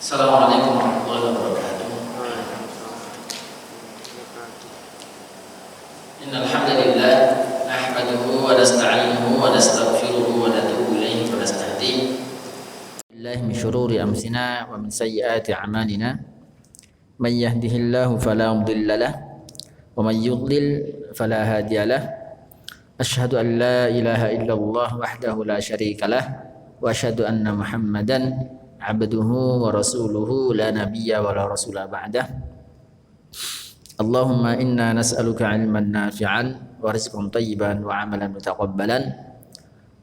Assalamualaikum warahmatullahi wabarakatuh. Innal hamdalillah nahmaduhu wa nasta'inuhu wa nastaghfiruhu wa natubu ilaihi wa nastahdihi. Billahi min shururi anfusina wa min sayyiati a'malina. Man yahdihillahu fala mudilla lahu wa man yudlil fala hadiya lahu. Asyhadu an la ilaha illallah wahdahu la syarika lah wa asyhadu anna Muhammadan abduhu wa rasuluhu la nabiyya wa la rasula ba'dah. Allahumma inna nas'aluka ilman nafi'an wa rizqan thayyiban wa amalan mutaqabbalan.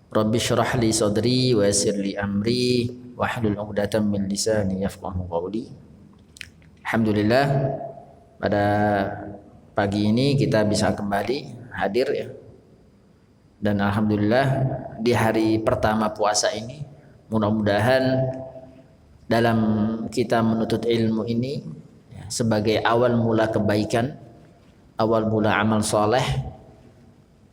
Rabbi syrah li sadri wa yassir li amri wa hlul 'uqdatam min lisani yafqahu qawli. Alhamdulillah, pada pagi ini kita bisa kembali hadir ya. Dan alhamdulillah di hari pertama puasa ini mudah-mudahan dalam kita menuntut ilmu ini ya, sebagai awal mula kebaikan, awal mula amal soleh,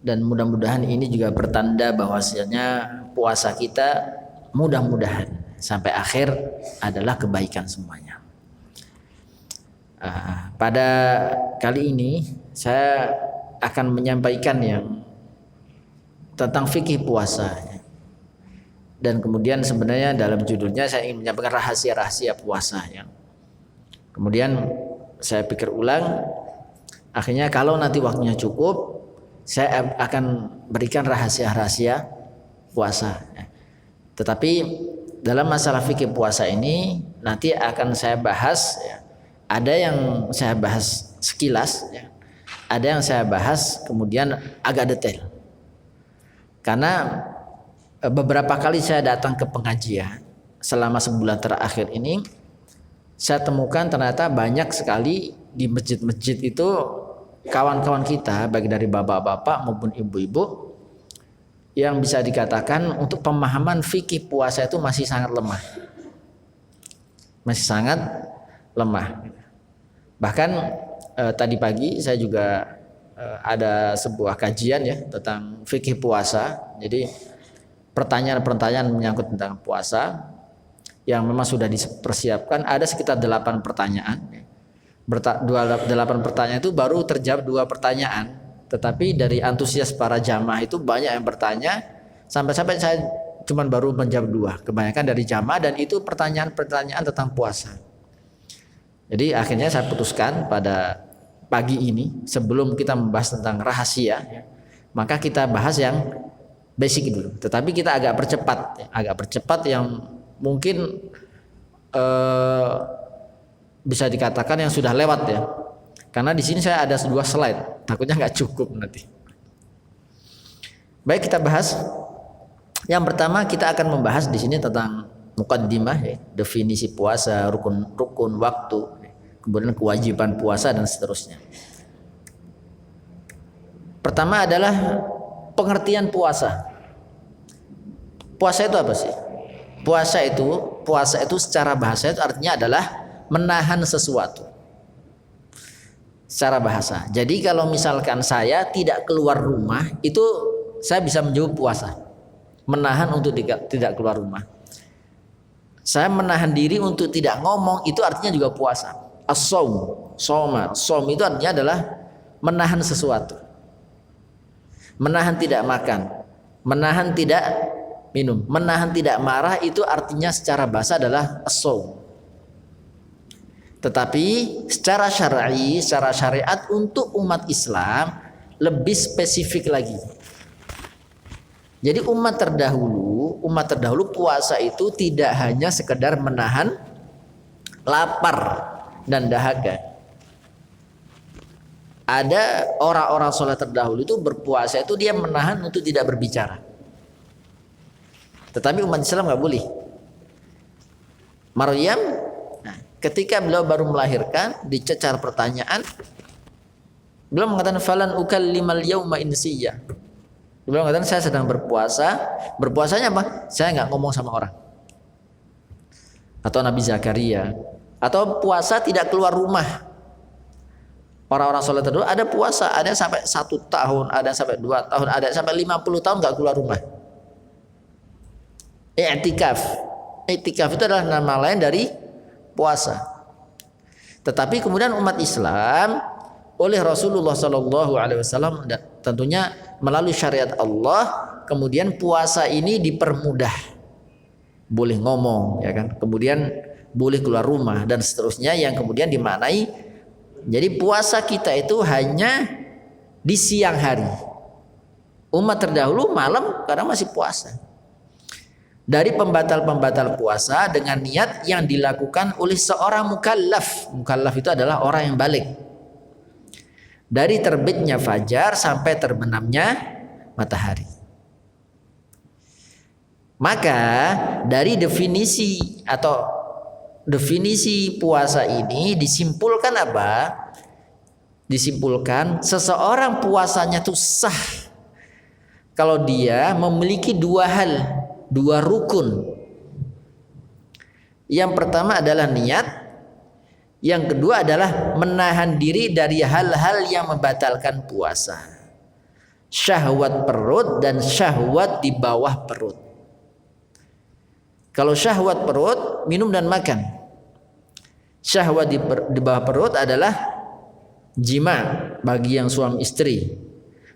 dan mudah-mudahan ini juga pertanda bahwasanya puasa kita mudah-mudahan sampai akhir adalah kebaikan semuanya. Pada kali ini saya akan menyampaikan yang tentang fikih puasa. Dan kemudian sebenarnya dalam judulnya saya ingin menyampaikan rahasia-rahasia puasa ya. Kemudian saya pikir ulang, akhirnya kalau nanti waktunya cukup, saya akan berikan rahasia-rahasia puasa ya. Tetapi dalam masalah fikih puasa ini nanti akan saya bahas ya. Ada yang saya bahas sekilas ya. Ada yang saya bahas kemudian agak detail. Karena beberapa kali saya datang ke pengajian selama sebulan terakhir ini, saya temukan ternyata banyak sekali di masjid-masjid itu kawan-kawan kita, baik dari bapak-bapak maupun ibu-ibu, yang bisa dikatakan untuk pemahaman fikih puasa itu masih sangat lemah. Masih sangat lemah. Bahkan tadi pagi saya juga ada sebuah kajian ya tentang fikih puasa. Jadi pertanyaan-pertanyaan menyangkut tentang puasa yang memang sudah dipersiapkan ada sekitar 8 pertanyaan. 8 pertanyaan itu baru terjawab 2 pertanyaan. Tetapi dari antusias para jamaah itu banyak yang bertanya sampai-sampai saya cuma baru menjawab 2. Kebanyakan dari jamaah dan itu pertanyaan-pertanyaan tentang puasa. Jadi akhirnya saya putuskan pada pagi ini sebelum kita membahas tentang rahasia, maka kita bahas yang basic dulu. Tetapi kita agak percepat yang mungkin bisa dikatakan yang sudah lewat ya. Karena di sini saya ada 2 slide, takutnya nggak cukup nanti. Baik, kita bahas. Yang pertama kita akan membahas di sini tentang muqaddimah ya, definisi puasa, rukun waktu, kemudian kewajiban puasa dan seterusnya. Pertama adalah pengertian puasa. Puasa itu apa sih? Puasa itu secara bahasa itu artinya adalah menahan sesuatu. Secara bahasa. Jadi kalau misalkan saya tidak keluar rumah, itu saya bisa menjawab puasa. Menahan untuk tidak keluar rumah. Saya menahan diri untuk tidak ngomong, itu artinya juga puasa. As-shaum, shaum itu artinya adalah menahan sesuatu. Menahan tidak makan, menahan tidak minum, menahan tidak marah, itu artinya secara bahasa adalah as-shaum. Tetapi secara syar'i, secara syariat untuk umat Islam lebih spesifik lagi. Jadi umat terdahulu puasa itu tidak hanya sekedar menahan lapar dan dahaga. Ada orang-orang soleh terdahulu itu berpuasa itu dia menahan untuk tidak berbicara. Tetapi umat Islam nggak boleh. Maryam, ketika beliau baru melahirkan, dicecar pertanyaan, beliau mengatakan falan ukallimal yauma insiya. Beliau mengatakan saya sedang berpuasa. Berpuasanya apa? Saya nggak ngomong sama orang. Atau Nabi Zakaria. Atau puasa tidak keluar rumah. Orang-orang soleh terdahulu ada puasa, ada sampai 1 tahun, ada sampai 2 tahun, ada sampai 50 tahun nggak keluar rumah. I'tikaf. I'tikaf itu adalah nama lain dari puasa. Tetapi kemudian umat Islam oleh Rasulullah Shallallahu Alaihi Wasallam tentunya melalui syariat Allah, kemudian puasa ini dipermudah, boleh ngomong, ya kan, kemudian boleh keluar rumah dan seterusnya, yang kemudian dimaknai jadi puasa kita itu hanya di siang hari. Umat terdahulu malam kadang masih puasa. Dari pembatal-pembatal puasa dengan niat yang dilakukan oleh seorang mukallaf. Mukallaf itu adalah orang yang balik. Dari terbitnya fajar sampai terbenamnya matahari. Maka dari definisi puasa ini disimpulkan apa? Disimpulkan seseorang puasanya itu sah kalau dia memiliki dua hal, dua rukun. Yang pertama adalah niat, yang kedua adalah menahan diri dari hal-hal yang membatalkan puasa. Syahwat perut dan syahwat di bawah perut. Kalau syahwat perut, minum dan makan. Syahwat di bawah perut adalah jima bagi yang suami istri,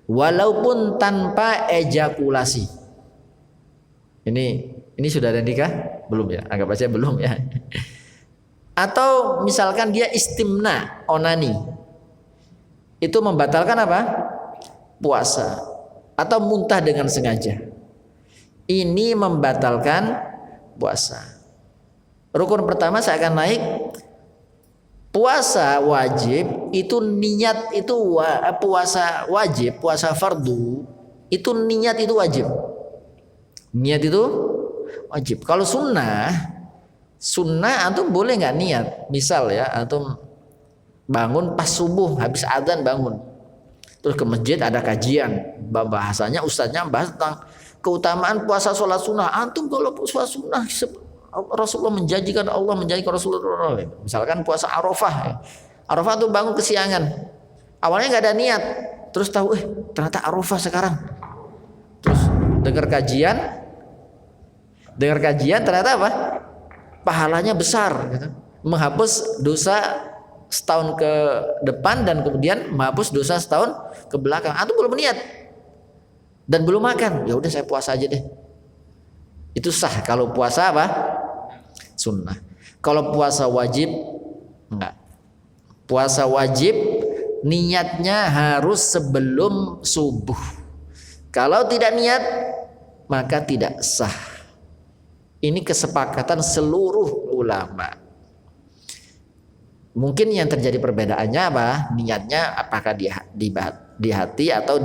walaupun tanpa ejakulasi. Ini sudah ada nikah? Belum ya? Anggap aja belum ya. Atau misalkan dia istimna, onani. Itu membatalkan apa? Puasa. Atau muntah dengan sengaja. Ini membatalkan puasa. Rukun pertama saya akan naik. Puasa wajib itu niat itu puasa wajib, puasa fardu itu niat itu wajib. Niat itu wajib. Kalau sunnah antum boleh nggak niat. Misal ya, antum bangun pas subuh habis adzan bangun, terus ke masjid ada kajian, bahasanya ustadznya bahas tentang keutamaan puasa sholat sunnah. Antum kalau puasa sunnah Rasulullah menjanjikan, Allah menjanjikan Rasulullah. Misalkan puasa Arafah, Arafah tuh bangun kesiangan, awalnya nggak ada niat, terus tahu ternyata Arafah sekarang, terus dengar kajian ternyata apa? Pahalanya besar, gitu. Menghapus dosa setahun ke depan dan kemudian menghapus dosa setahun ke belakang. Antum belum niat dan belum makan, ya udah saya puasa aja deh. Itu sah kalau puasa apa? Sunnah. Kalau puasa wajib enggak. Puasa wajib niatnya harus sebelum subuh. Kalau tidak niat maka tidak sah. Ini kesepakatan seluruh ulama. Mungkin yang terjadi perbedaannya apa? Niatnya apakah di hati atau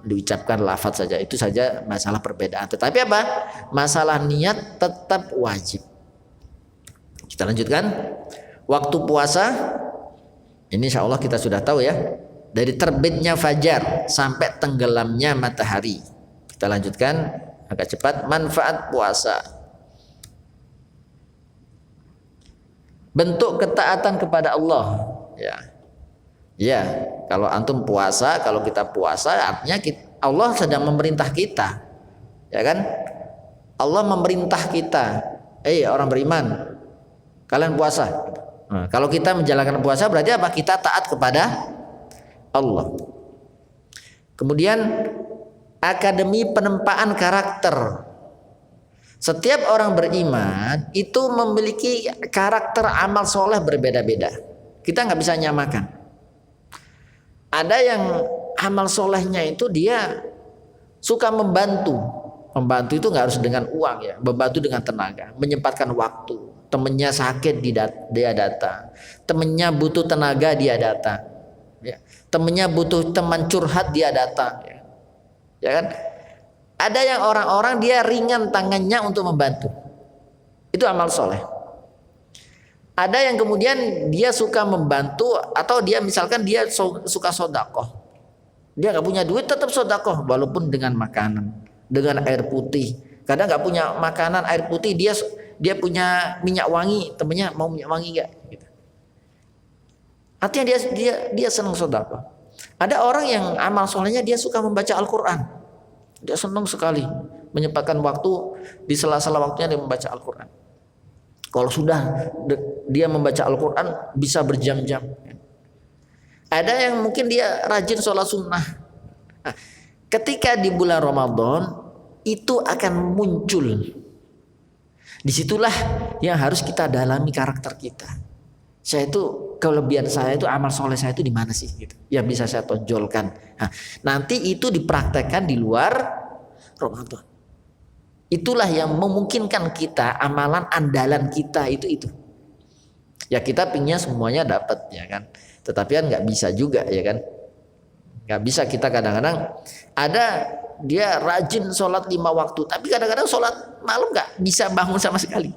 diucapkan lafaz saja. Itu saja masalah perbedaan. Tetapi apa? Masalah niat tetap wajib. Kita lanjutkan. Waktu puasa ini insya Allah kita sudah tahu ya. Dari terbitnya fajar sampai tenggelamnya matahari. Kita lanjutkan agak cepat. Manfaat puasa. Bentuk ketaatan kepada Allah. Ya, kalau antum puasa, kalau kita puasa, artinya Allah sedang memerintah kita, ya kan? Allah memerintah kita, orang beriman, kalian puasa. Nah, kalau kita menjalankan puasa berarti apa? Kita taat kepada Allah. Kemudian akademi penempaan karakter. Setiap orang beriman itu memiliki karakter amal soleh berbeda-beda. Kita nggak bisa nyamakan. Ada yang amal solehnya itu dia suka membantu. Membantu itu nggak harus dengan uang ya. Membantu dengan tenaga, menyempatkan waktu. Temennya sakit dia datang. Temennya butuh tenaga dia datang. Ya. Temennya butuh teman curhat dia datang. Ya kan? Ada yang orang-orang dia ringan tangannya untuk membantu. Itu amal soleh. Ada yang kemudian dia suka membantu atau dia misalkan dia suka sodakoh. Dia nggak punya duit tetap sodakoh walaupun dengan makanan, dengan air putih. Kadang nggak punya makanan air putih dia punya minyak wangi, temennya mau minyak wangi nggak? Gitu. Artinya dia senang sodakoh. Ada orang yang amal solehnya dia suka membaca Al-Quran. Dia senang sekali menyempatkan waktu di sela-sela waktunya dia membaca Al-Quran. Kalau sudah dia membaca Al-Quran bisa berjam-jam. Ada yang mungkin dia rajin sholat sunnah. Nah, ketika di bulan Ramadan itu akan muncul. Disitulah yang harus kita dalami karakter kita. Saya itu kelebihan saya itu amal soleh saya itu di mana sih? Gitu. Yang bisa saya tonjolkan. Nah, nanti itu dipraktekkan di luar Ramadan. Itulah yang memungkinkan kita amalan andalan kita itu. Ya kita pinginnya semuanya dapat ya kan. Tetapi kan nggak bisa juga ya kan. Nggak bisa kita kadang-kadang ada dia rajin sholat 5 waktu, tapi kadang-kadang sholat malam nggak bisa bangun sama sekali.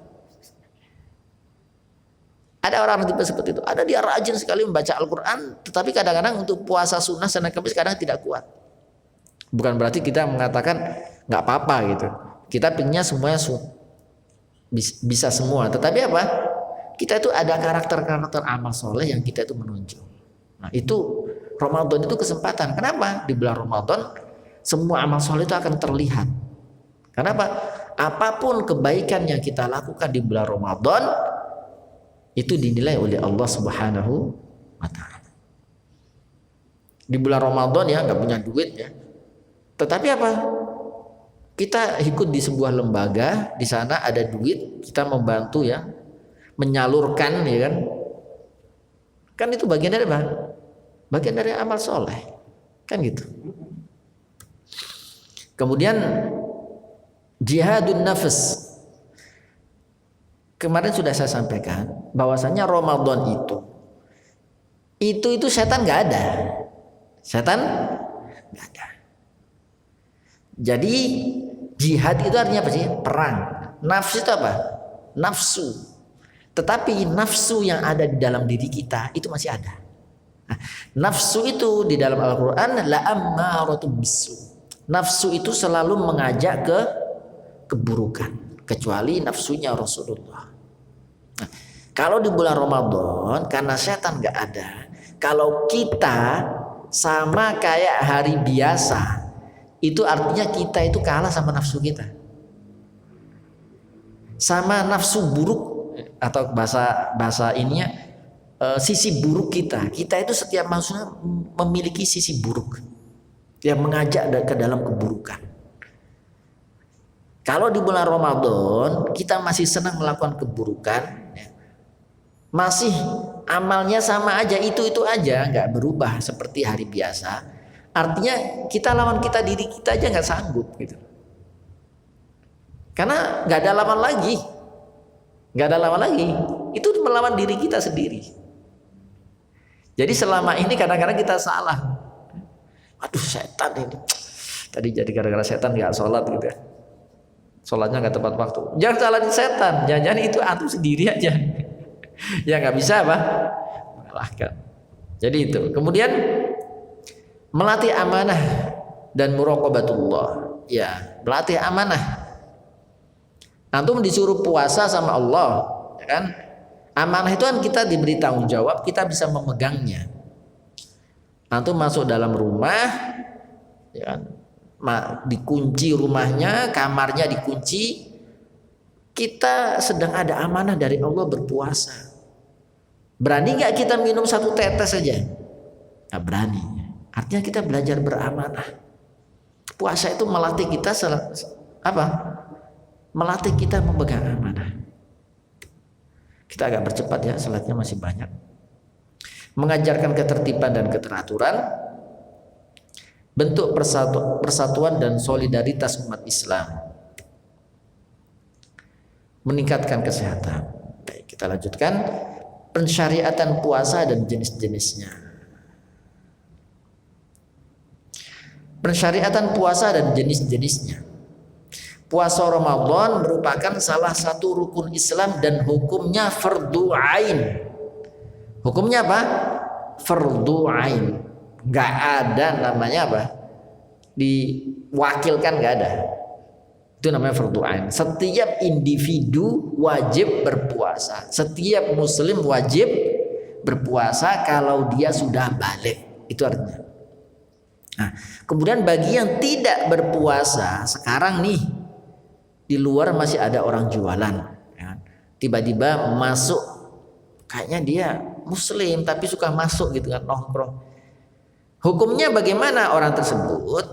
Ada orang tipe seperti itu. Ada dia rajin sekali membaca Al-Quran, tetapi kadang-kadang untuk puasa sunnah Senin Kamis kadang tidak kuat. Bukan berarti kita mengatakan nggak apa-apa gitu. Kita pinginnya semuanya bisa semua. Tetapi apa? Kita itu ada karakter-karakter amal soleh yang kita itu menunjuk. Nah itu Ramadan itu kesempatan. Kenapa? Di bulan Ramadan semua amal soleh itu akan terlihat. Kenapa? Apapun kebaikan yang kita lakukan di bulan Ramadan itu dinilai oleh Allah Subhanahu wa Ta'ala. Di bulan Ramadan ya nggak punya duit ya, tetapi apa? Kita ikut di sebuah lembaga, di sana ada duit, kita membantu ya, menyalurkan ya kan? Kan itu bagian dari apa? Bagian dari amal soleh, kan gitu. Kemudian jihadun nafs. Kemarin sudah saya sampaikan bahwasanya Ramadan itu setan nggak ada, setan nggak ada. Jadi jihad itu artinya apa sih? Perang. Nafsu itu apa? Nafsu. Tetapi nafsu yang ada di dalam diri kita itu masih ada. Nah, nafsu itu di dalam Al-Quran la ammaratun bisu. Nafsu itu selalu mengajak ke keburukan, kecuali nafsunya Rasulullah. Nah, kalau di bulan Ramadan karena setan nggak ada, kalau kita sama kayak hari biasa, itu artinya kita itu kalah sama nafsu kita, sama nafsu buruk atau bahasa ininya sisi buruk kita. Kita itu setiap manusia memiliki sisi buruk yang mengajak ke dalam keburukan. Kalau di bulan Ramadan kita masih senang melakukan keburukan, masih amalnya sama aja, itu aja, nggak berubah seperti hari biasa. Artinya kita lawan diri kita aja nggak sanggup gitu. Karena nggak ada lawan lagi, itu melawan diri kita sendiri. Jadi selama ini kadang-kadang kita salah. Aduh setan ini, tadi jadi gara-gara setan nggak sholat gitu ya. Sholatnya nggak tepat waktu. Jangan salahin setan, jangan itu antum sendiri aja. Ya nggak bisa apa? Mengalahkan. Jadi itu. Kemudian melatih amanah dan muraqabatullah. Ya, melatih amanah. Antum disuruh puasa sama Allah, ya kan? Amanah itu kan kita diberi tanggung jawab, kita bisa memegangnya. Antum masuk dalam rumah, ya kan? Dikunci rumahnya, kamarnya dikunci, kita sedang ada amanah dari Allah berpuasa. Berani nggak kita minum 1 tetes saja? Nggak berani. Artinya kita belajar beramanah. Puasa itu melatih kita apa? Melatih kita memegang amanah. Kita agak bercepat ya, slide-nya masih banyak. Mengajarkan ketertiban dan keteraturan. Bentuk persatuan dan solidaritas umat Islam. Meningkatkan kesehatan. Baik, kita lanjutkan. Pensyariatan puasa dan jenis-jenisnya. Pensyariatan puasa dan jenis-jenisnya. Puasa Ramadan merupakan salah satu rukun Islam dan hukumnya fardhu ain. Hukumnya apa? Fardhu ain. Gak ada namanya apa? Diwakilkan, gak ada. Itu namanya fardhu ain. Setiap individu wajib berpuasa. Setiap muslim wajib berpuasa kalau dia sudah balik. Itu artinya. Nah, kemudian bagi yang tidak berpuasa sekarang nih, di luar masih ada orang jualan, ya. Tiba-tiba masuk kayaknya dia muslim tapi suka masuk gitu kan, nongkrong. Hukumnya bagaimana orang tersebut?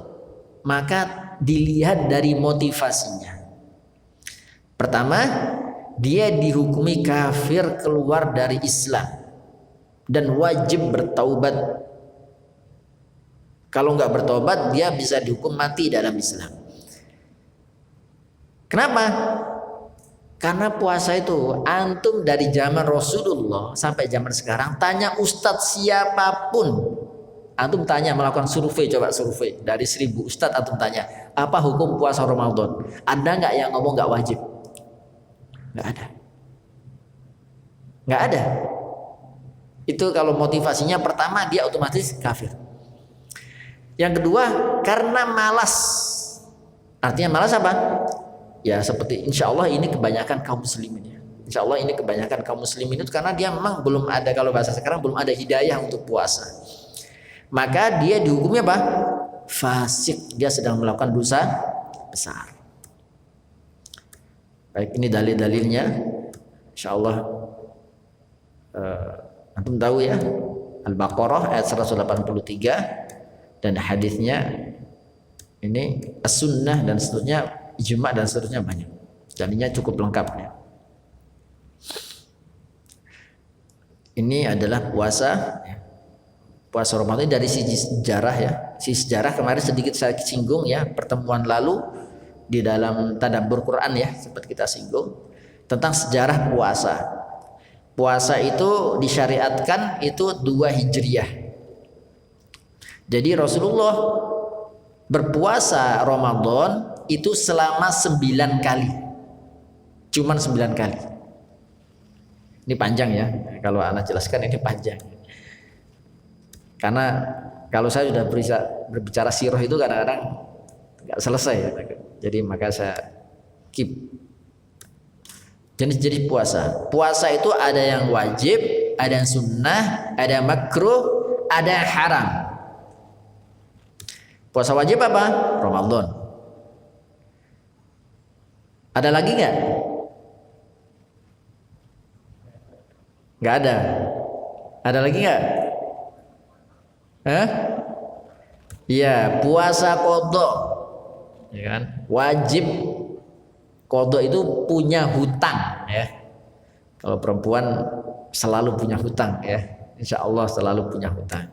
Maka dilihat dari motivasinya. Pertama, dia dihukumi kafir, keluar dari Islam dan wajib bertaubat. Kalau nggak bertobat, dia bisa dihukum mati dalam Islam. Kenapa? Karena puasa itu, antum dari zaman Rasulullah sampai zaman sekarang, tanya ustadz siapapun, antum tanya, melakukan survei, coba survei dari 1000 ustadz, antum tanya apa hukum puasa Ramadan, ada nggak yang ngomong nggak wajib? Nggak ada, nggak ada. Itu kalau motivasinya pertama, dia otomatis kafir. Yang kedua, karena malas. Artinya malas apa? Ya seperti insya Allah ini kebanyakan kaum muslimin ya. Insya Allah ini kebanyakan kaum muslimin itu karena dia memang belum ada, kalau bahasa sekarang belum ada hidayah untuk puasa. Maka dia dihukumnya apa? Fasik, dia sedang melakukan dosa besar. Baik, ini dalil-dalilnya. Insya Allah antum tahu ya, Al-Baqarah ayat 183 dan hadisnya ini as-sunnah dan seterusnya, ijma dan seterusnya banyak. Jadinya cukup lengkap ya. Ini adalah puasa ya. Puasa Ramadan dari sisi sejarah ya. Sisi sejarah kemarin sedikit saya singgung ya, pertemuan lalu di dalam tadabbur Quran ya, sempat kita singgung tentang sejarah puasa. Puasa itu disyariatkan itu 2 Hijriah. Jadi Rasulullah berpuasa Ramadan itu selama 9 kali. Cuman 9 kali. Ini panjang ya. Kalau anak jelaskan ini panjang. Karena kalau saya sudah berbicara sirah itu kadang-kadang nggak selesai ya. Jadi maka saya keep. Jenis-jenis puasa. Puasa itu ada yang wajib, ada yang sunnah, ada yang makruh, ada yang haram. Puasa wajib apa? Ramadan. Ada lagi nggak? Nggak ada. Ada lagi nggak? Iya, puasa qadha. Ya kan? Wajib qadha itu punya hutang ya. Kalau perempuan selalu punya hutang ya. Insya Allah selalu punya hutang.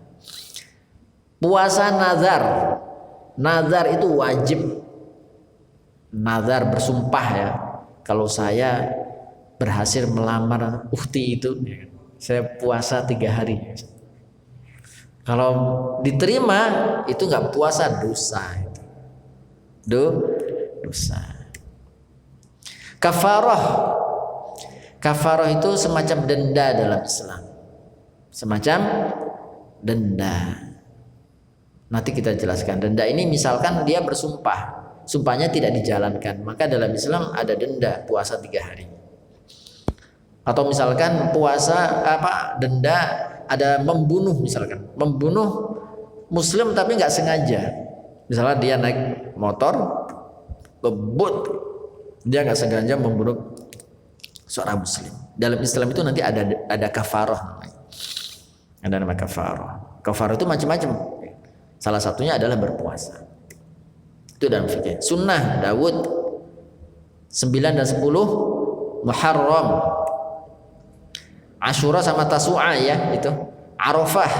Puasa nazar. Nazar itu wajib. Nazar bersumpah ya. Kalau saya berhasil melamar ukhti itu, saya puasa 3 hari. Kalau diterima itu nggak puasa, dosa. Dosa. Kafarah. Kafarah itu semacam denda dalam Islam. Semacam denda. Nanti kita jelaskan. Denda ini misalkan dia bersumpah, sumpahnya tidak dijalankan, maka dalam Islam ada denda puasa 3 hari. Atau misalkan puasa denda ada membunuh, misalkan membunuh muslim tapi nggak sengaja. Misalnya dia naik motor ngebut, dia nggak sengaja membunuh seorang muslim. Dalam Islam itu nanti ada kafarah namanya. Ada nama kafarah. Kafarah itu macam-macam. Salah satunya adalah berpuasa. Itu dalam fikih. Sunnah Daud 9 dan 10 Muharram. Asyura sama Tasu'a ya, itu. Arafah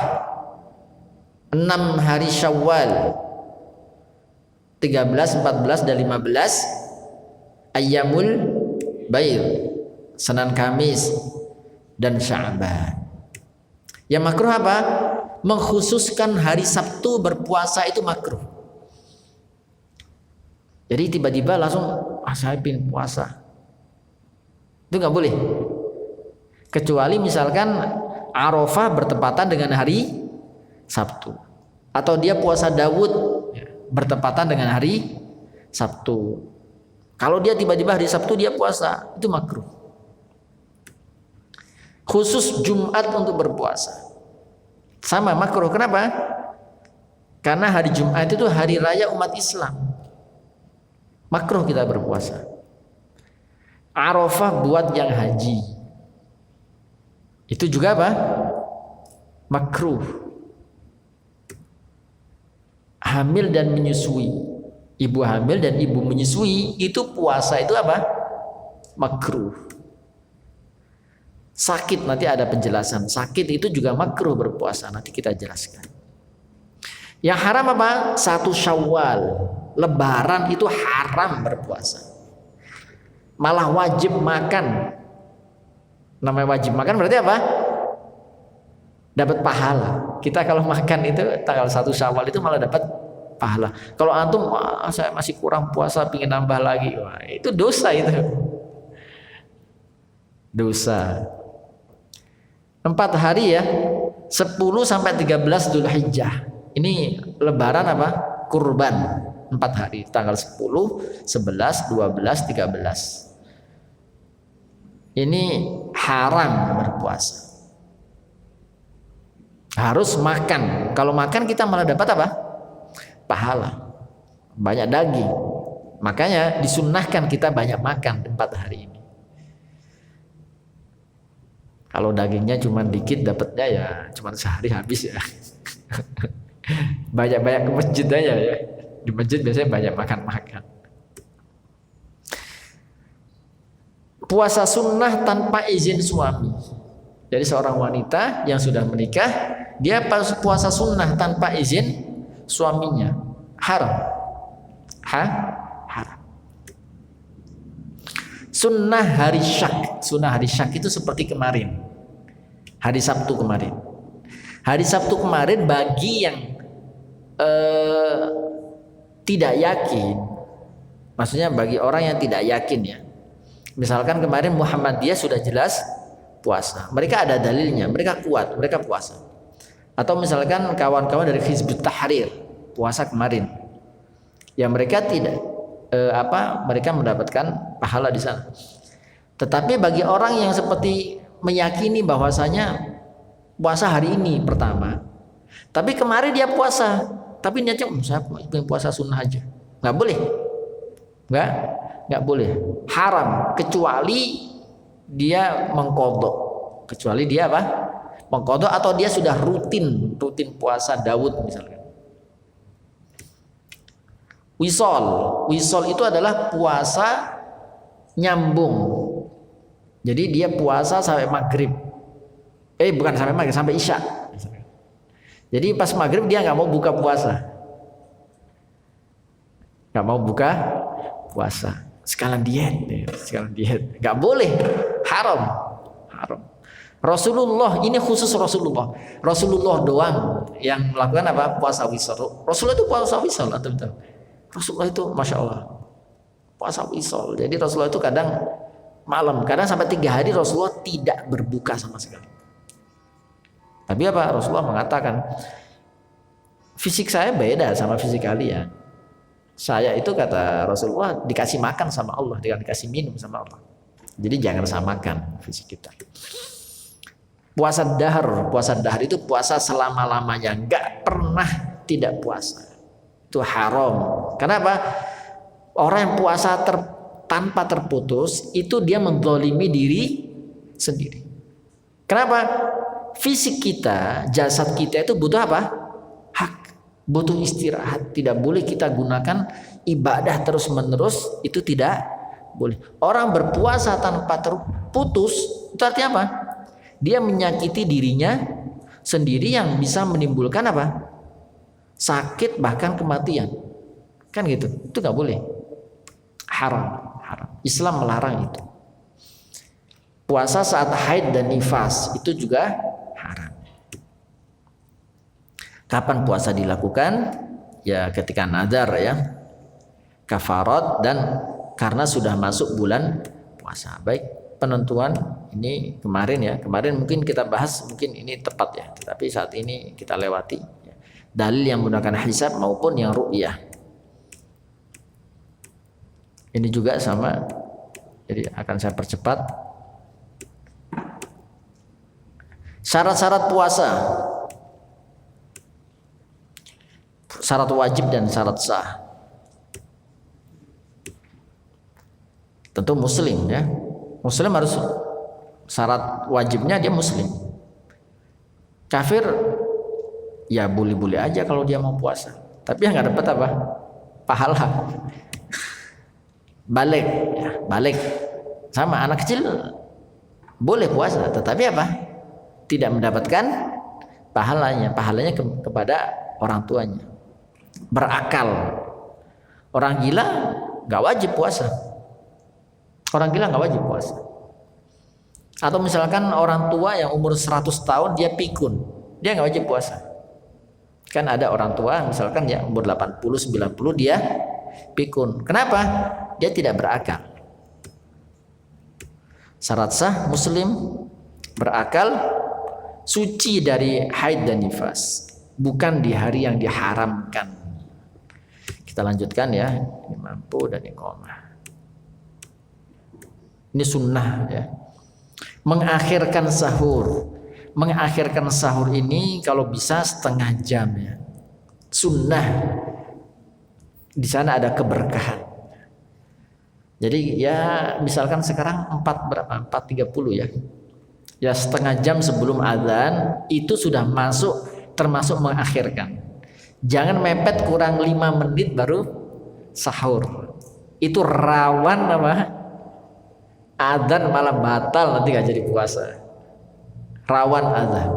6 hari Syawal 13, 14 dan 15 Ayyamul Bayd, Senin Kamis dan Sya'ban. Yang makruh apa? Mengkhususkan hari Sabtu berpuasa itu makruh. Jadi tiba-tiba langsung saya pengen puasa. Itu nggak boleh. Kecuali misalkan Arafah bertepatan dengan hari Sabtu, atau dia puasa Daud bertepatan dengan hari Sabtu. Kalau dia tiba-tiba hari Sabtu dia puasa, itu makruh. Khusus Jumat untuk berpuasa sama makruh. Kenapa? Karena hari Jumat itu hari raya umat Islam. Makruh kita berpuasa. Arafah buat yang haji. Itu juga apa? Makruh. Hamil dan menyusui. Ibu hamil dan ibu menyusui itu puasa itu apa? Makruh. Sakit nanti ada penjelasan. Sakit itu juga makruh berpuasa, nanti kita jelaskan. Yang haram apa? 1 Syawal. Lebaran itu haram berpuasa. Malah wajib makan. Namanya wajib makan berarti apa? Dapat pahala. Kita kalau makan itu tanggal 1 Syawal itu malah dapat pahala. Kalau antum saya masih kurang puasa, pingin nambah lagi, wah, itu dosa itu. Dosa. 4 hari ya, 10 sampai 13 Dzulhijjah. Ini lebaran apa? Kurban. 4 hari, tanggal 10, 11, 12, 13. Ini haram berpuasa. Harus makan. Kalau makan kita malah dapat apa? Pahala. Banyak daging. Makanya disunnahkan kita banyak makan 4 hari ini. Kalau dagingnya cuma dikit dapatnya ya cuma sehari habis ya. Banyak-banyak ke masjid aja ya. Di masjid biasanya banyak makan-makan. Puasa sunnah tanpa izin suami. Jadi seorang wanita yang sudah menikah, dia puasa sunnah tanpa izin suaminya. Haram. Haram. Sunnah hari syak. Sunnah hari syak itu seperti kemarin. Hari Sabtu kemarin. Hari Sabtu kemarin bagi yang tidak yakin. Maksudnya bagi orang yang tidak yakin ya. Misalkan kemarin Muhammadiyah sudah jelas puasa. Mereka ada dalilnya, mereka kuat, mereka puasa. Atau misalkan kawan-kawan dari Hizbut Tahrir puasa kemarin. Ya mereka tidak mereka mendapatkan pahala di sana. Tetapi bagi orang yang seperti meyakini bahwasanya puasa hari ini pertama. Tapi kemarin dia puasa, tapi niatnya saya pengen puasa sunnah aja. Nggak boleh. Nggak boleh. Haram kecuali dia mengqadha. Kecuali dia apa? Mengqadha atau dia sudah rutin puasa Daud misalkan. Wisol itu adalah puasa nyambung. Jadi dia puasa sampai maghrib. Bukan sampai maghrib, sampai isya. Jadi pas maghrib dia nggak mau buka puasa. Nggak mau buka puasa. Sekalian diet. Nggak boleh. Haram. Rasulullah, ini khusus Rasulullah. Rasulullah doang yang melakukan apa? Puasa wisol. Rasulullah itu puasa wisol atau betul? Rasulullah itu Masya Allah puasa wisol. Jadi Rasulullah itu kadang malam, kadang sampai 3 hari Rasulullah tidak berbuka sama sekali. Tapi apa? Rasulullah mengatakan fisik saya beda sama fisik kalian. Saya itu kata Rasulullah dikasih makan sama Allah, dikasih minum sama Allah. Jadi jangan samakan fisik kita. Puasa dahar itu puasa selama-lamanya, nggak pernah tidak puasa. Itu haram. Kenapa? Orang yang puasa tanpa terputus itu dia menzalimi diri sendiri. Kenapa? Fisik kita, jasad kita itu butuh apa? Hak, butuh istirahat. Tidak boleh kita gunakan ibadah terus-menerus, itu tidak boleh. Orang berpuasa tanpa terputus itu artinya apa? Dia menyakiti dirinya sendiri yang bisa menimbulkan apa? Sakit bahkan kematian. Kan gitu. Itu nggak boleh. Haram. Islam melarang itu. Puasa saat haid dan nifas itu juga haram. Kapan puasa dilakukan? Ya ketika nazar ya. Kafarat dan karena sudah masuk bulan puasa. Baik, penentuan ini kemarin mungkin kita bahas, mungkin ini tepat ya, tetapi saat ini kita lewati ya. Dalil yang menggunakan hisab maupun yang ru'yah. Ini juga sama, jadi akan saya percepat. Syarat-syarat puasa, syarat wajib dan syarat sah. Tentu muslim ya. Muslim harus Syarat wajibnya dia muslim. Kafir ya boleh-boleh aja kalau dia mau puasa, tapi yang nggak dapat apa? Pahala. Balik, ya, balik. Sama anak kecil boleh puasa, tetapi apa? Tidak mendapatkan pahalanya. Pahalanya kepada orang tuanya. Berakal. Orang gila nggak wajib puasa. Orang gila nggak wajib puasa. Atau misalkan orang tua yang umur 100 tahun dia pikun, dia nggak wajib puasa. Kan ada orang tua misalkan ya umur 80 90 dia pikun. Kenapa? Dia tidak berakal. Syarat sah muslim berakal, suci dari haid dan nifas, bukan di hari yang diharamkan. Kita lanjutkan ya, ini mampu dan iqamah. Ini sunnah ya. Mengakhirkan sahur. Mengakhirkan sahur ini kalau bisa setengah jam ya. Sunnah. Di sana ada keberkahan. Jadi ya misalkan sekarang 4:30 ya. Ya setengah jam sebelum azan itu sudah masuk termasuk mengakhirkan. Jangan mepet kurang 5 menit baru sahur. Itu rawan apa? Azan malah batal, nanti gak jadi puasa. Rawan azan.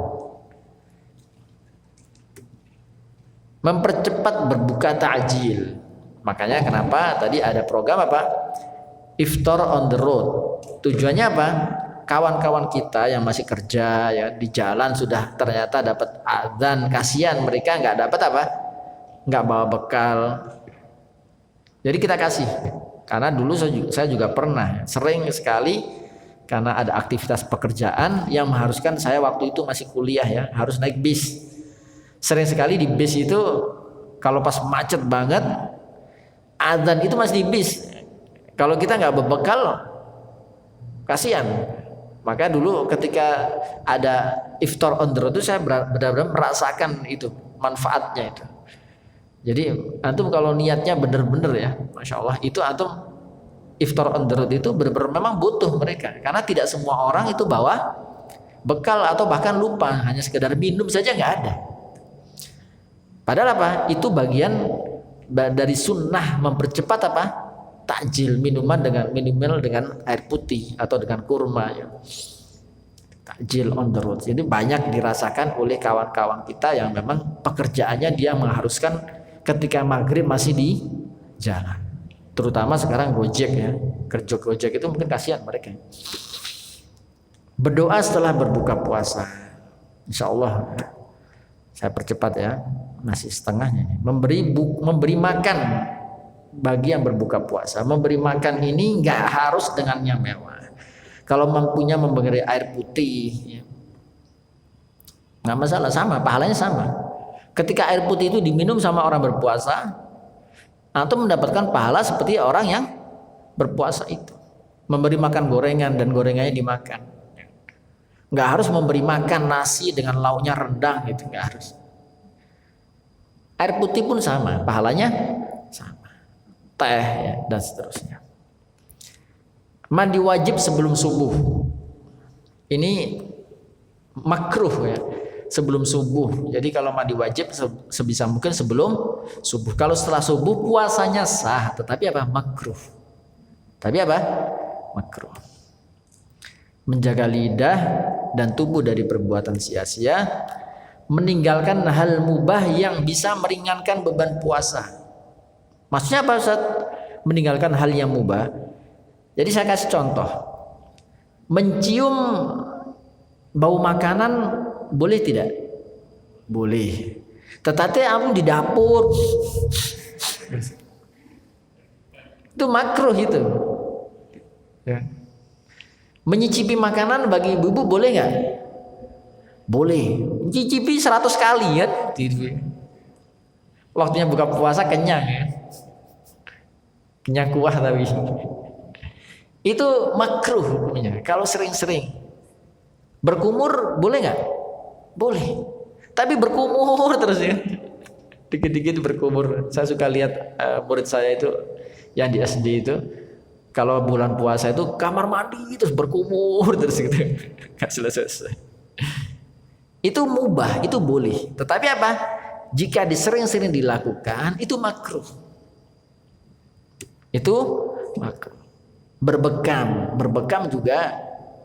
Mempercepat berbuka takjil. Makanya kenapa tadi ada program apa? Iftar on the road. Tujuannya apa? Kawan-kawan kita yang masih kerja ya di jalan sudah ternyata dapat azan, kasihan mereka nggak dapat apa? Nggak bawa bekal. Jadi kita kasih. Karena dulu saya juga pernah sering sekali karena ada aktivitas pekerjaan yang mengharuskan saya waktu itu masih kuliah ya, harus naik bis. Sering sekali di bis itu kalau pas macet banget azan itu masih di bis. Kalau kita nggak berbekal, kasihan. Maka dulu ketika ada iftar on the road itu saya benar-benar merasakan itu manfaatnya itu. Jadi antum kalau niatnya benar-benar ya, masya Allah itu antum iftar on the road itu benar-benar memang butuh mereka. Karena tidak semua orang itu bawa bekal atau bahkan lupa, hanya sekedar minum saja nggak ada. Padahal apa? Itu bagian dari sunnah mempercepat apa? Takjil minuman dengan minimal dengan air putih atau dengan kurma ya. Takjil on the road. Jadi banyak dirasakan oleh kawan-kawan kita yang memang pekerjaannya dia mengharuskan ketika maghrib masih di jalan. Terutama sekarang Gojek ya. Kerja Gojek itu mungkin kasihan mereka. Berdoa setelah berbuka puasa. Insya Allah saya percepat ya. Masih setengahnya. Memberi makan bagi yang berbuka puasa. Memberi makan ini nggak harus dengan yang mewah. Kalau mampunya memberi air putih, ya, nggak masalah, sama, pahalanya sama. Ketika air putih itu diminum sama orang berpuasa, atau mendapatkan pahala seperti orang yang berpuasa itu. Memberi makan gorengan dan gorengannya dimakan. Nggak harus memberi makan nasi dengan lauknya rendang gitu, nggak harus. Air putih pun sama, pahalanya sama. Teh ya, dan seterusnya. Mandi wajib sebelum subuh. Ini makruh ya, sebelum subuh. Jadi kalau mandi wajib sebisa mungkin sebelum subuh. Kalau setelah subuh puasanya sah, tetapi apa? Makruh. Tapi apa? Makruh. Menjaga lidah dan tubuh dari perbuatan sia-sia, meninggalkan hal mubah yang bisa meringankan beban puasa. Maksudnya apa Ustaz? Meninggalkan hal yang mubah. Jadi saya kasih contoh. Mencium bau makanan boleh tidak? Boleh. Tetapi kamu di dapur itu makruh itu. Ya. Menyicipi makanan bagi ibu-ibu boleh nggak? Boleh. Mencicipi 100 kali ya. Waktunya buka puasa kenyang ya. Kenyang kuah tapi. Itu makruh hukumnya. Kalau sering-sering. Berkumur boleh nggak? Boleh. Tapi berkumur terus ya. Dikit-dikit berkumur. Saya suka lihat murid saya itu yang di SD itu Kalau bulan puasa itu kamar mandi terus berkumur terus gitu. Nggak selesai. Itu mubah, itu boleh. Tetapi apa? Jika disering-sering dilakukan, itu makruh. Itu makruh. Berbekam juga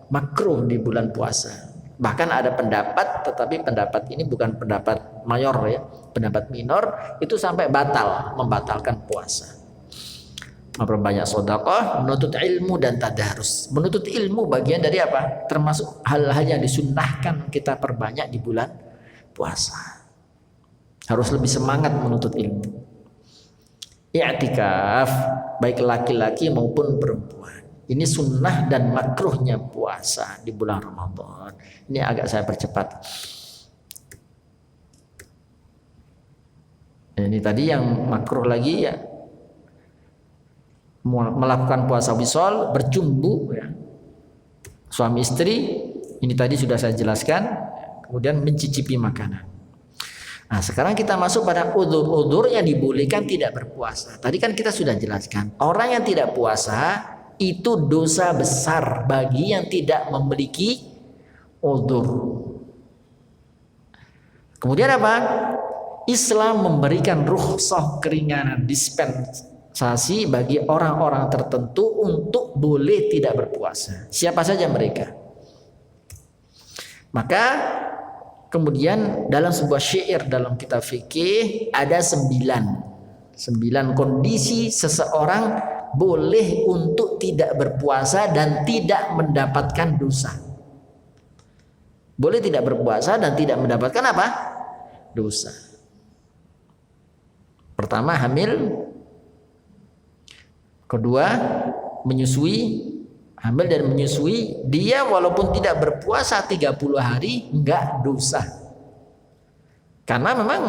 makruh di bulan puasa. Bahkan ada pendapat, tetapi pendapat ini bukan pendapat mayor ya, pendapat minor, itu sampai membatalkan puasa. Memperbanyak sedekah, menuntut ilmu dan tadarus. Menuntut ilmu bagian dari apa? Termasuk hal-hal yang disunnahkan kita perbanyak di bulan puasa. Harus lebih semangat menuntut ilmu. I'tikaf baik laki-laki maupun perempuan. Ini sunnah dan makruhnya puasa di bulan Ramadan. Ini agak saya percepat. Ini tadi yang makruh lagi ya, melakukan puasa wisol, bercumbu ya. Suami istri, ini tadi sudah saya jelaskan. Kemudian mencicipi makanan. Nah, sekarang kita masuk pada udzur yang dibolehkan tidak berpuasa. Tadi kan kita sudah jelaskan, orang yang tidak puasa itu dosa besar bagi yang tidak memiliki udzur. Kemudian apa? Islam memberikan rukhsah, keringanan, dispensasi bagi orang-orang tertentu untuk boleh tidak berpuasa. Siapa saja mereka? Maka kemudian dalam sebuah syair dalam kitab fikih ada 9 kondisi seseorang boleh untuk tidak berpuasa dan tidak mendapatkan dosa. Boleh tidak berpuasa dan tidak mendapatkan apa? Dosa. Pertama, hamil. Kedua, menyusui. Hamil dan menyusui, dia walaupun tidak berpuasa 30 hari enggak dosa. Karena memang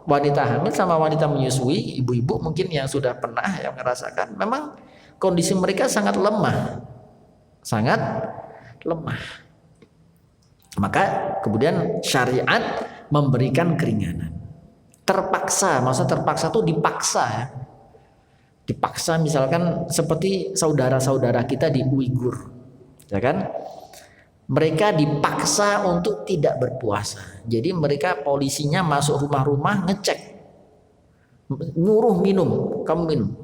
wanita hamil sama wanita menyusui, ibu-ibu mungkin yang sudah pernah yang merasakan, memang kondisi mereka sangat lemah. Sangat lemah. Maka kemudian syariat memberikan keringanan. Terpaksa, maksudnya terpaksa itu dipaksa ya. Dipaksa misalkan seperti saudara-saudara kita di Uighur, ya kan? Mereka dipaksa untuk tidak berpuasa. Jadi mereka polisinya masuk rumah-rumah ngecek, nyuruh minum, kamu minum,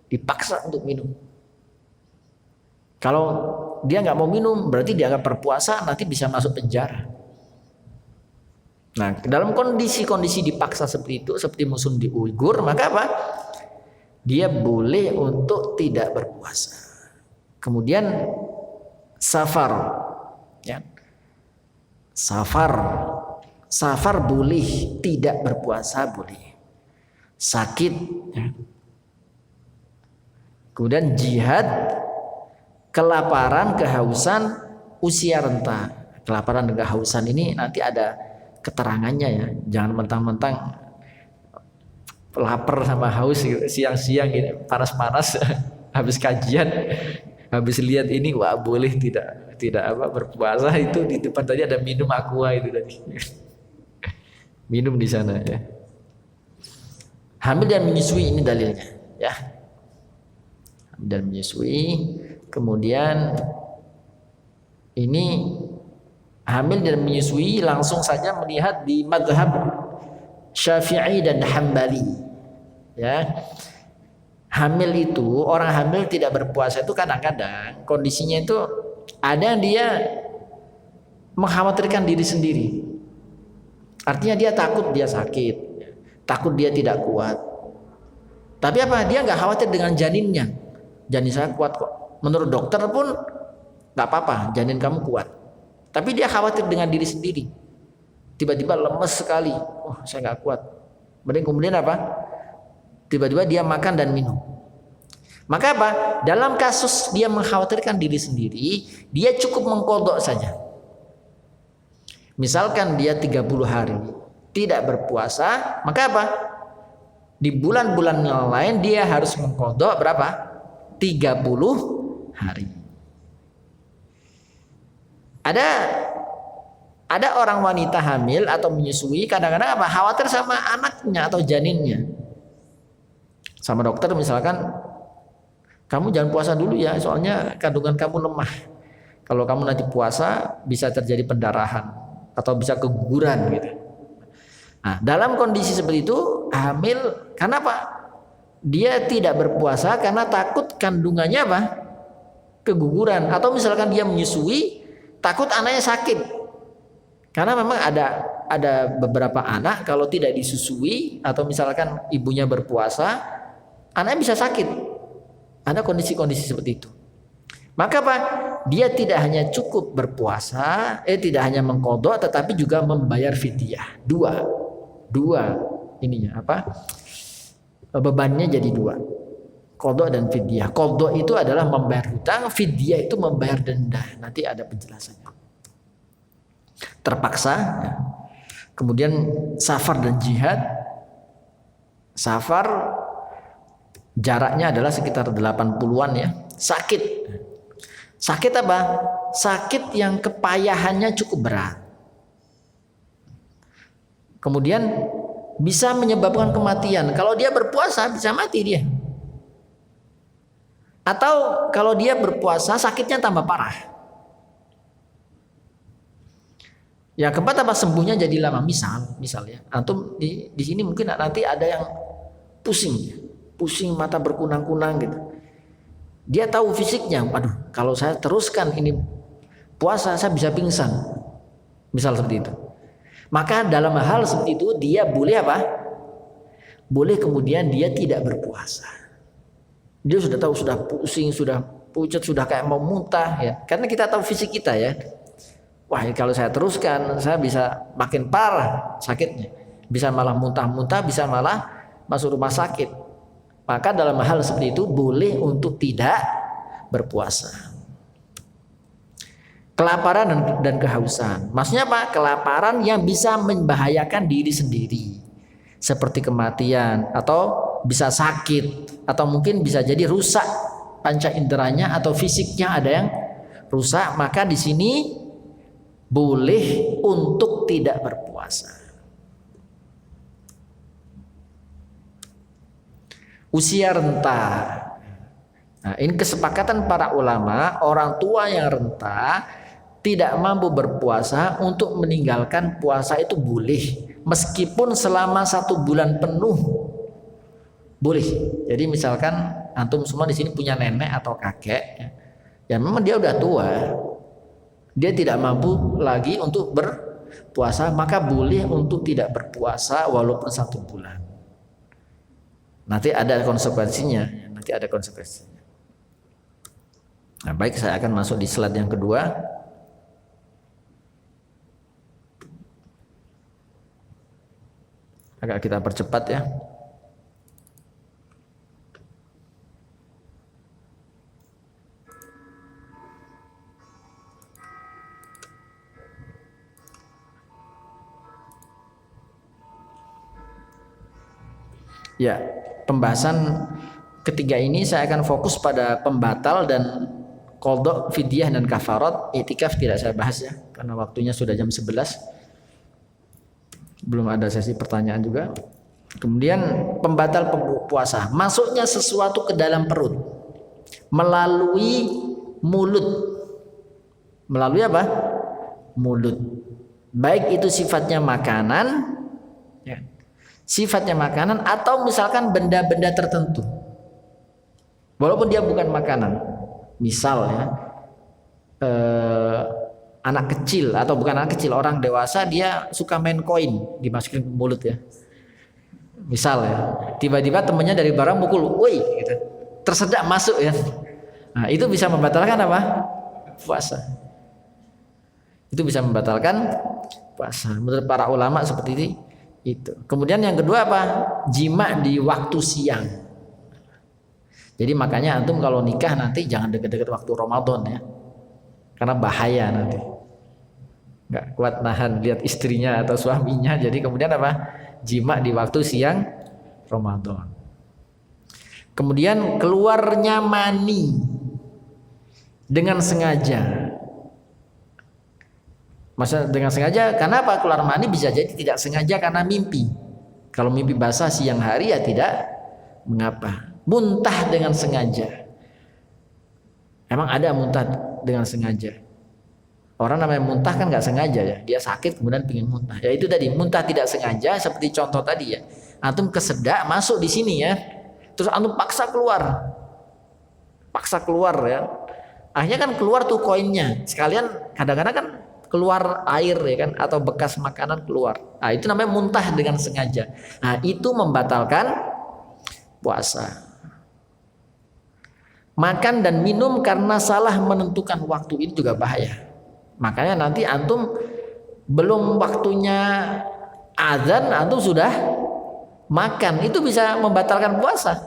dipaksa untuk minum. Kalau dia nggak mau minum, berarti dia akan berpuasa, nanti bisa masuk penjara. Nah, dalam kondisi-kondisi dipaksa seperti itu, seperti musim di Uighur, maka apa? Dia boleh untuk tidak berpuasa. Kemudian safar, ya. Safar boleh tidak berpuasa, boleh. Sakit, ya. Kemudian jihad, kelaparan, kehausan, usia renta. Kelaparan dan kehausan ini nanti ada keterangannya ya. Jangan mentang-mentang lapar sama haus siang-siang gini, panas-panas habis kajian, habis lihat ini, wah boleh tidak apa berpuasa, itu di depan tadi ada minum aqua itu tadi. Minum di sana ya. Hamil dan menyusui ini dalilnya ya. Hamil dan menyusui, kemudian ini hamil dan menyusui langsung saja melihat di mazhab Syafi'i dan Hambali ya. Hamil itu, orang hamil tidak berpuasa itu kadang-kadang kondisinya itu ada yang dia mengkhawatirkan diri sendiri. Artinya dia takut dia sakit, takut dia tidak kuat. Tapi apa? Dia nggak khawatir dengan janinnya. Janin saya kuat kok. Menurut dokter pun nggak apa-apa, janin kamu kuat. Tapi dia khawatir dengan diri sendiri. Tiba-tiba lemes sekali, saya nggak kuat. Kemudian apa? Tiba-tiba dia makan dan minum. Maka apa? Dalam kasus dia mengkhawatirkan diri sendiri, dia cukup mengqadha saja. Misalkan dia 30 hari tidak berpuasa, maka apa? Di bulan-bulan yang lain dia harus mengqadha berapa? 30 hari. Ada orang wanita hamil atau menyusui kadang-kadang apa? Khawatir sama anaknya atau janinnya. Sama dokter misalkan, kamu jangan puasa dulu ya, soalnya kandungan kamu lemah. Kalau kamu nanti puasa bisa terjadi pendarahan atau bisa keguguran gitu. Nah, dalam kondisi seperti itu hamil, karena apa? Dia tidak berpuasa karena takut kandungannya apa? Keguguran, atau misalkan dia menyusui takut anaknya sakit. Karena memang ada beberapa anak kalau tidak disusui atau misalkan ibunya berpuasa, anaknya bisa sakit. Ada kondisi-kondisi seperti itu. Maka apa? Dia tidak hanya cukup berpuasa, tidak hanya mengqadha, tetapi juga membayar fidyah. Dua ininya apa? Bebannya jadi dua. Qadha dan fidyah. Qadha itu adalah membayar hutang, fidyah itu membayar denda. Nanti ada penjelasannya. Terpaksa ya. Kemudian safar dan jihad. Safar jaraknya adalah sekitar 80-an ya. Sakit. Sakit apa? Sakit yang kepayahannya cukup berat. Kemudian bisa menyebabkan kematian. Kalau dia berpuasa bisa mati dia. Atau kalau dia berpuasa sakitnya tambah parah. Ya keempat apa? Sembuhnya jadi lama. Misal ya. Antum di sini mungkin nanti ada yang pusing mata berkunang-kunang gitu. Dia tahu fisiknya. Waduh, kalau saya teruskan ini puasa saya bisa pingsan. Misal seperti itu. Maka dalam hal seperti itu dia boleh apa? Boleh kemudian dia tidak berpuasa. Dia sudah tahu, sudah pusing, sudah pucat, sudah kayak mau muntah ya. Karena kita tahu fisik kita ya. Wah, kalau saya teruskan saya bisa makin parah sakitnya. Bisa malah muntah-muntah, bisa malah masuk rumah sakit. Maka dalam hal seperti itu boleh untuk tidak berpuasa. Kelaparan dan kehausan. Maksudnya apa? Kelaparan yang bisa membahayakan diri sendiri. Seperti kematian atau bisa sakit atau mungkin bisa jadi rusak panca inderanya atau fisiknya ada yang rusak, maka di sini boleh untuk tidak berpuasa. Usia renta. Nah, ini kesepakatan para ulama, orang tua yang renta tidak mampu berpuasa untuk meninggalkan puasa itu boleh, meskipun selama 1 bulan penuh boleh. Jadi misalkan antum semua di sini punya nenek atau kakek, ya memang dia udah tua, dia tidak mampu lagi untuk berpuasa, maka boleh untuk tidak berpuasa walaupun 1 bulan. Nanti ada konsekuensinya, Nah, baik, saya akan masuk di slide yang kedua. Agak kita percepat ya. Ya, pembahasan ketiga ini saya akan fokus pada pembatal dan qadha, fidyah dan kafarat. I'tikaf tidak saya bahas ya, karena waktunya sudah jam 11. Belum ada sesi pertanyaan juga. Kemudian pembatal puasa, masuknya sesuatu ke dalam perut melalui mulut. Melalui apa? Mulut. Baik itu sifatnya makanan, ya. Sifatnya makanan atau misalkan benda-benda tertentu. Walaupun dia bukan makanan. Misal ya, anak kecil atau bukan anak kecil, orang dewasa dia suka main koin, dimasukin ke mulut ya. Misal ya, tiba-tiba temennya dari barang mukul, woi gitu. Tersedak masuk ya. Nah, itu bisa membatalkan apa? Puasa. Itu bisa membatalkan puasa. Menurut para ulama seperti itu. Kemudian yang kedua apa? Jima di waktu siang. Jadi makanya antum kalau nikah nanti jangan deket-deket waktu Ramadan ya. Karena bahaya nanti. Nggak kuat nahan lihat istrinya atau suaminya, jadi kemudian apa? Jima di waktu siang Ramadan. Kemudian keluarnya mani dengan sengaja. Maksudnya dengan sengaja, karena apa? Keluar mani bisa jadi tidak sengaja karena mimpi. Kalau mimpi basah siang hari ya tidak mengapa. Muntah dengan sengaja. Emang ada muntah dengan sengaja? Orang namanya muntah kan nggak sengaja ya, dia sakit kemudian pingin muntah. Ya itu tadi muntah tidak sengaja seperti contoh tadi ya. Antum kesedak masuk di sini ya, terus antum paksa keluar ya. Akhirnya kan keluar tuh koinnya. Sekalian kadang-kadang kan keluar air ya kan atau bekas makanan keluar. Nah, itu namanya muntah dengan sengaja. Nah, itu membatalkan puasa. Makan dan minum karena salah menentukan waktu ini juga bahaya. Makanya nanti antum belum waktunya azan antum sudah makan, itu bisa membatalkan puasa.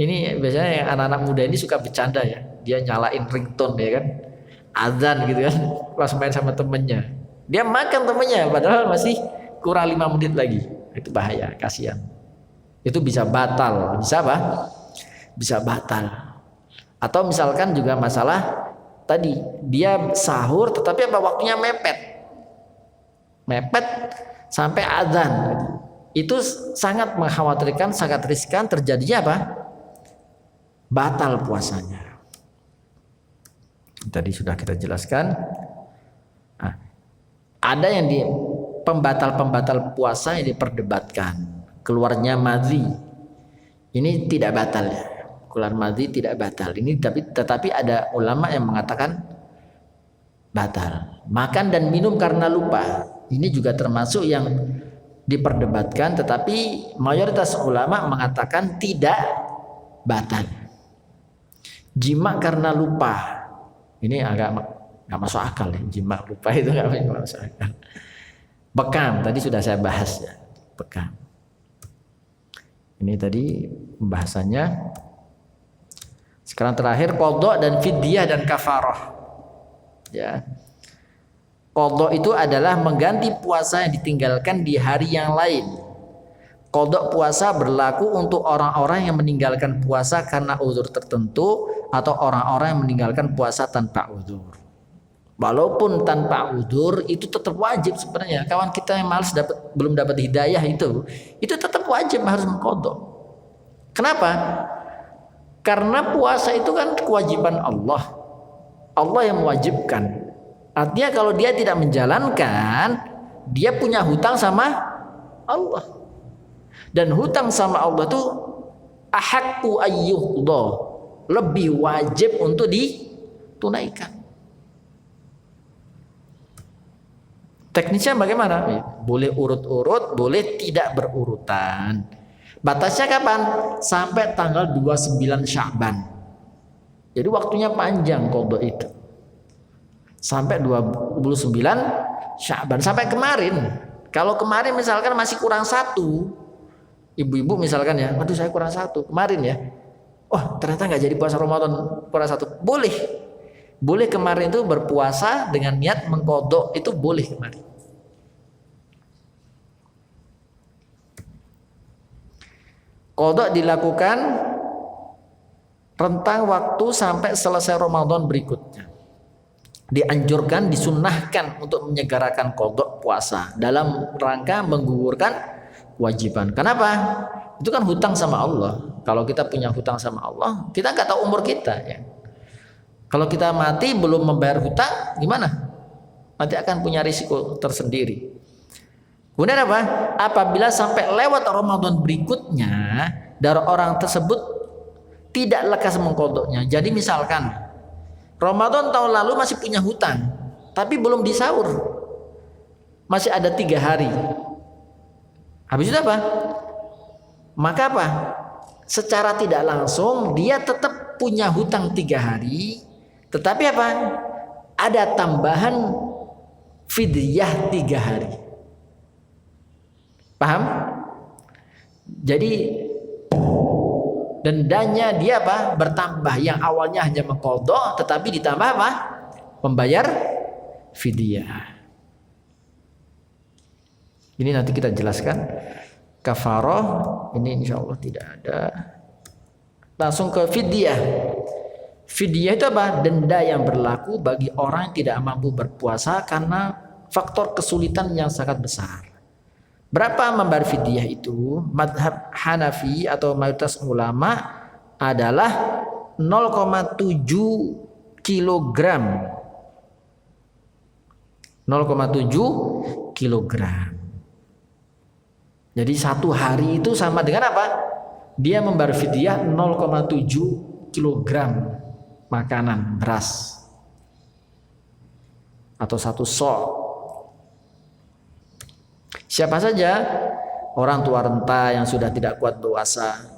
Ini biasanya yang anak-anak muda ini suka bercanda ya, dia nyalain ringtone ya kan, azan gitu kan, pas main sama temennya, dia makan temennya padahal masih kurang 5 menit lagi. Itu bahaya, kasihan. Itu bisa batal, bisa apa? Bisa batal. Atau misalkan juga masalah tadi dia sahur tetapi apa waktunya mepet sampai azan, itu sangat mengkhawatirkan, sangat riskan terjadinya apa? Batal puasanya. Tadi sudah kita jelaskan. Nah, ada yang di pembatal puasa yang diperdebatkan, keluarnya madhi ini tidak batal ya. Keluar madhi tidak batal. Ini tetapi ada ulama yang mengatakan batal. Makan dan minum karena lupa. Ini juga termasuk yang diperdebatkan, tetapi mayoritas ulama mengatakan tidak batal. Jima karena lupa. Ini agak nggak masuk akal ya. Jima lupa itu nggak masuk akal. Bekam tadi sudah saya bahas ya. Bekam. Ini tadi pembahasannya. Sekarang terakhir qadha dan fidyah dan kafarah. Ya. Qadha itu adalah mengganti puasa yang ditinggalkan di hari yang lain. Qadha puasa berlaku untuk orang-orang yang meninggalkan puasa karena uzur tertentu atau orang-orang yang meninggalkan puasa tanpa uzur. Walaupun tanpa uzur itu tetap wajib sebenarnya. Kawan kita yang malas belum dapat hidayah itu tetap wajib harus mengqadha. Kenapa? Karena puasa itu kan kewajiban Allah. Allah yang mewajibkan. Artinya kalau dia tidak menjalankan, dia punya hutang sama Allah. Dan hutang sama Allah itu ahaqqu ayyuqda, lebih wajib untuk ditunaikan. Teknisnya bagaimana? Boleh urut-urut, boleh tidak berurutan. Batasnya kapan? Sampai tanggal 29 Sya'ban. Jadi waktunya panjang qadha itu. Sampai 29 Sya'ban. Sampai kemarin. Kalau kemarin misalkan masih kurang 1. Ibu-ibu misalkan ya, waduh saya kurang 1 kemarin ya. Oh ternyata nggak jadi puasa Ramadan kurang 1. Boleh. Boleh kemarin itu berpuasa dengan niat mengqadha, itu boleh kemarin. Qadha dilakukan rentang waktu sampai selesai Ramadan berikutnya. Dianjurkan, disunnahkan untuk menyegerakan qadha puasa dalam rangka menggugurkan kewajiban. Kenapa? Itu kan hutang sama Allah. Kalau kita punya hutang sama Allah, kita nggak tahu umur kita ya. Kalau kita mati belum membayar hutang, gimana? Nanti akan punya risiko tersendiri. Kemudian apa? Apabila sampai lewat Ramadan berikutnya, dari orang tersebut tidak lekas mengqadhanya. Jadi misalkan Ramadan tahun lalu masih punya hutang, tapi belum disaur, masih ada 3 hari. Habis itu apa? Maka apa? Secara tidak langsung dia tetap punya hutang 3 hari, tetapi apa? Ada tambahan fidyah 3 hari. Paham? Jadi dendanya dia apa? Bertambah. Yang awalnya hanya mengqadha tetapi ditambah apa? Membayar fidyah. Ini nanti kita jelaskan. Kafarah ini insyaallah tidak ada. Langsung ke fidyah. Fidyah itu apa? Denda yang berlaku bagi orang yang tidak mampu berpuasa karena faktor kesulitan yang sangat besar. Berapa membayar fidyah itu? Madhab Hanafi atau mayoritas ulama adalah 0,7 kilogram. 0,7 kilogram. Jadi satu hari itu sama dengan apa? Dia membayar fidyah 0,7 kilogram makanan beras atau satu sok. Siapa saja? Orang tua renta yang sudah tidak kuat puasa,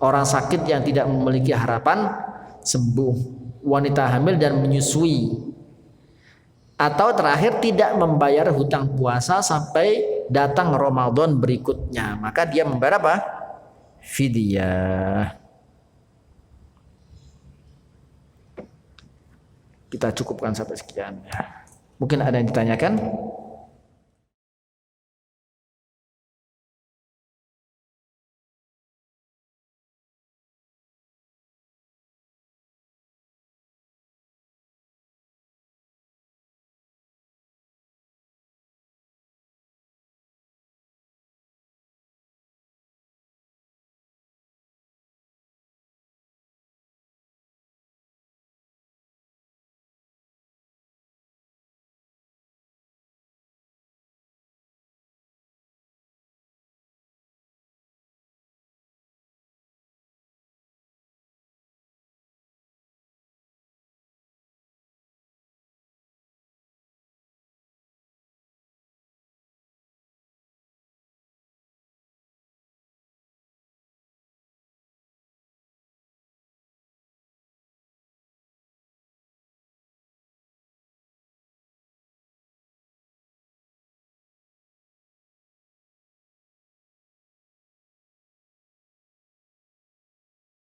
orang sakit yang tidak memiliki harapan sembuh, wanita hamil dan menyusui, atau terakhir tidak membayar hutang puasa sampai datang Ramadan berikutnya, maka dia membayar apa? Fidyah. Kita cukupkan sampai sekian ya. Mungkin ada yang ditanyakan?